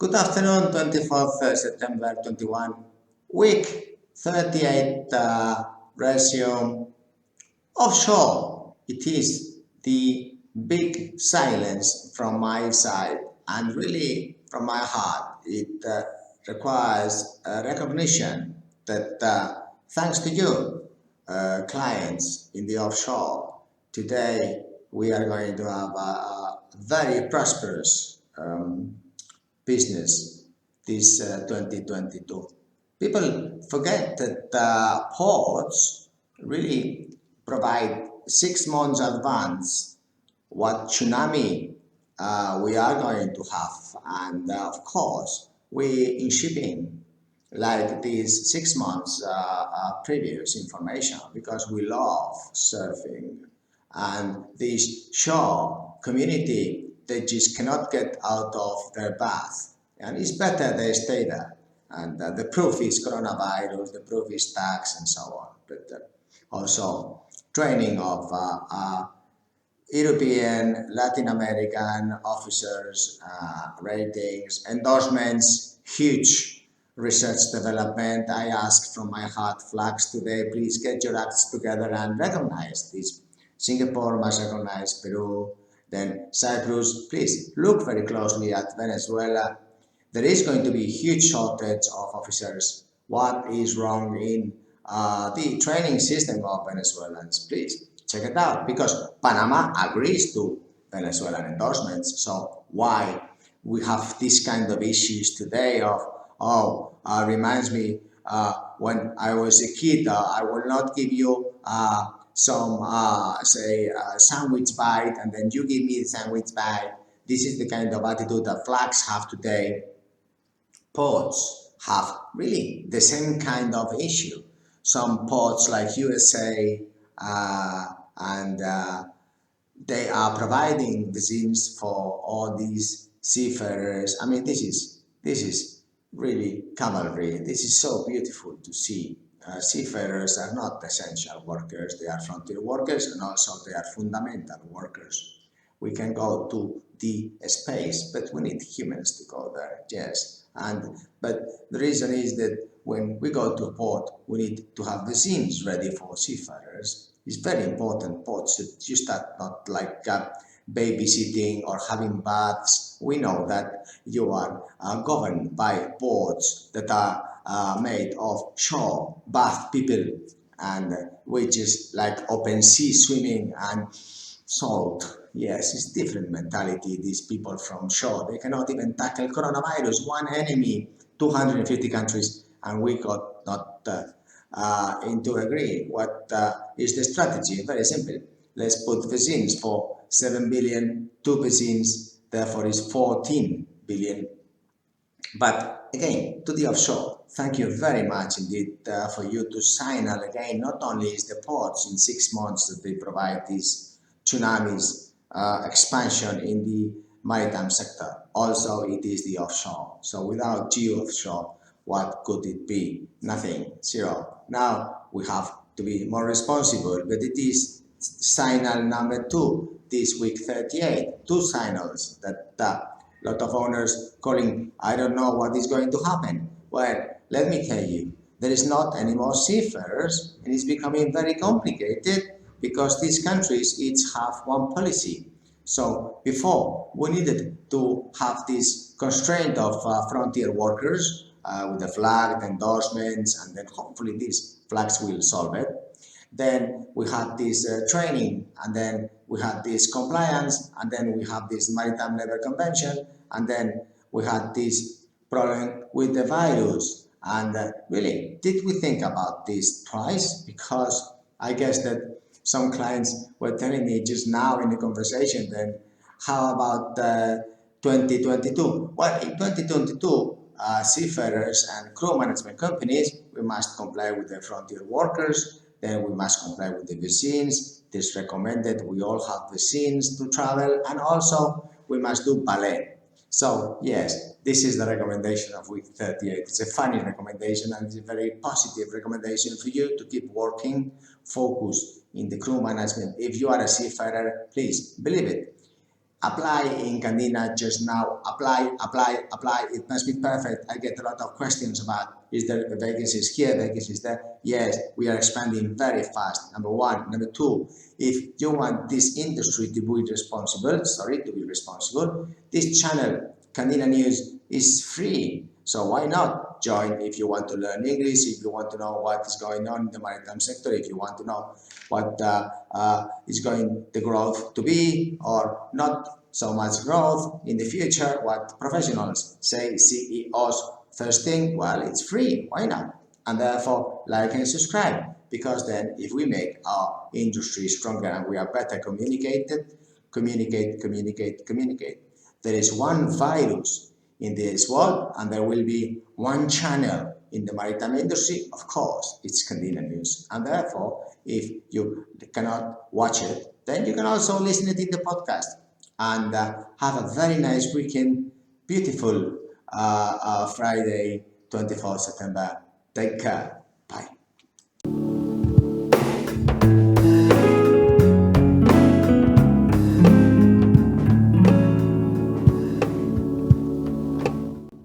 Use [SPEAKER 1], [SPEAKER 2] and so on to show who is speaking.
[SPEAKER 1] Good afternoon, 24th September 21, week 38 resume offshore. It is the big silence from my side and really from my heart. It requires recognition that thanks to you, clients in the offshore, today we are going to have a very prosperous business this 2022. People forget that ports really provide 6 months advance what tsunami we are going to have, and of course we in shipping like these 6 months previous information because we love surfing, and this shore community they just cannot get out of their bath, and it's better they stay there. And the proof is coronavirus, the proof is tax and so on, but also training of European, Latin American officers, ratings, endorsements, huge research development. I ask from my heart, flags today, please get your acts together and recognize this. Singapore must recognize Peru, then Cyprus. Please look very closely at Venezuela. There is going to be a huge shortage of officers. What is wrong in the training system of Venezuelans? Please check it out, because Panama agrees to Venezuelan endorsements. So why we have this kind of issues today of, reminds me when I was a kid, I will not give you some, sandwich bite, and then you give me the sandwich bite. This is the kind of attitude that flags have today. Ports have really the same kind of issue. Some ports like USA and they are providing vaccines for all these seafarers. I mean, this is really cavalry. This is so beautiful to see. Seafarers are not essential workers, they are frontier workers, and also they are fundamental workers. We can go to the space, but we need humans to go there, yes. But the reason is that when we go to a port, we need to have vaccines ready for seafarers. It's very important. Ports that you start not like babysitting or having baths. We know that you are governed by ports that are made of shore bath people, and which is like open sea swimming and salt. Yes, it's different mentality. These people from shore, they cannot even tackle coronavirus. One enemy, 250 countries, and we got not into agree. What is the strategy? Very simple. Let's put vaccines for 7 billion, two vaccines, therefore is 14 billion. But again, to the offshore, thank you very much indeed for you to signal again. Not only is the ports in 6 months that they provide these tsunamis expansion in the maritime sector, also it is the offshore. So without geo offshore, what could it be? Nothing, zero. Now we have to be more responsible, but it is signal number 2 this week 38, 2 signals that a lot of owners calling, I don't know what is going to happen. Well, let me tell you, there is not any more seafarers, and it's becoming very complicated because these countries each have one policy. So before, we needed to have this constraint of frontier workers with the flag, the endorsements, and then hopefully these flags will solve it. Then we had this training, and then we had this compliance, and then we have this Maritime Labour Convention, and then we had this problem with the virus. And really, did we think about this twice? Because I guess that some clients were telling me just now in the conversation, then how about 2022? Well, in 2022, seafarers and crew management companies, we must comply with the frontier workers, then we must comply with the vaccines. It is recommended we all have vaccines to travel, and also we must do ballet. So yes, this is the recommendation of week 38. It's a funny recommendation, and it's a very positive recommendation for you to keep working, focus in the crew management. If you are a seafarer, please believe it. apply in Candina just now. Apply. It must be perfect. I get a lot of questions about, is there vacancies here, vacancies there? Yes, we are expanding very fast. Number one. Number two, if you want this industry to be responsible, this channel, Candina News, is free. So why not join if you want to learn English, if you want to know what is going on in the maritime sector, if you want to know what is going the growth to be, or not so much growth in the future, what professionals say, CEOs first thing, well, it's free, why not? And therefore, like and subscribe, because then if we make our industry stronger and we are better communicate, there is one virus in this world, and there will be one channel in the maritime industry. Of course, it's Candina News, and therefore, if you cannot watch it, then you can also listen it in the podcast. And have a very nice weekend. Beautiful Friday, 24th September. Take care. Bye.